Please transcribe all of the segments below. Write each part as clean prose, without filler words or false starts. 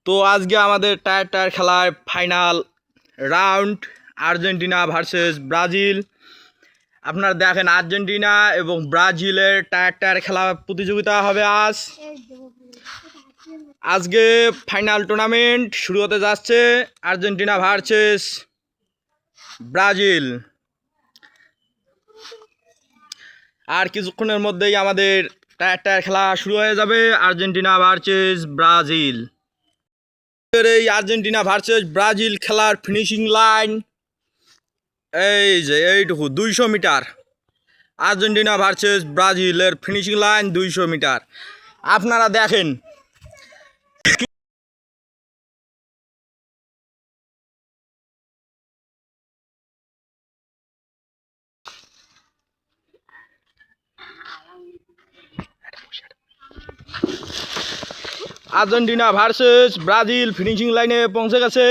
তো আজকে আমাদের টায়ার টায়ার খেলায় final round Argentina versus Brazil. আপনারা দেখেন আর্জেন্টিনা এবং ব্রাজিলের টায়ার টায়ার খেলা প্রতিযোগিতা হবে আজকে ফাইনাল টুর্নামেন্ট শুরু হতে যাচ্ছে আর্জেন্টিনা ভার্সেস ব্রাজিল। আর কিছুক্ষণের মধ্যেই আমাদের টায়ার টায়ার খেলা শুরু হয়ে যাবে আর্জেন্টিনা ভার্সেস ব্রাজিল। এই আর্জেন্টিনা ভার্সেস ব্রাজিল খেলার ফিনিশিং লাইন এই যে এইটুকু 200 মিটার। আর্জেন্টিনা ভার্সেস ব্রাজিলের ফিনিশিং লাইন 200 মিটার। আপনারা দেখেন আর্জেন্টিনা ভার্সেস ব্রাজিল ফিনিশিং লাইনে পৌঁছে গেছে।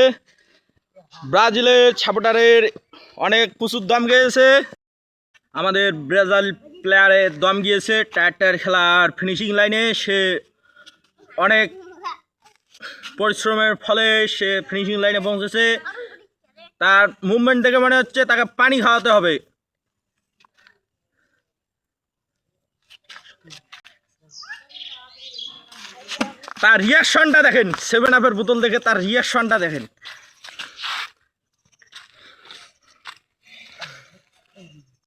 ব্রাজিলের সাপোর্টারের অনেক প্রচুর দম গিয়েছে, আমাদের ব্রাজিল প্লেয়ারের দম গিয়েছে টায়ার টায়ার খেলার ফিনিশিং লাইনে। সে অনেক পরিশ্রমের ফলে সে ফিনিশিং লাইনে পৌঁছেছে। তার মুভমেন্ট দেখে মনে হচ্ছে তাকে পানি খাওয়াতে হবে। তার রিয়াকশনটা দেখেন, 7 আপের বোতল দেখে তার রিয়াকশনটা দেখেন।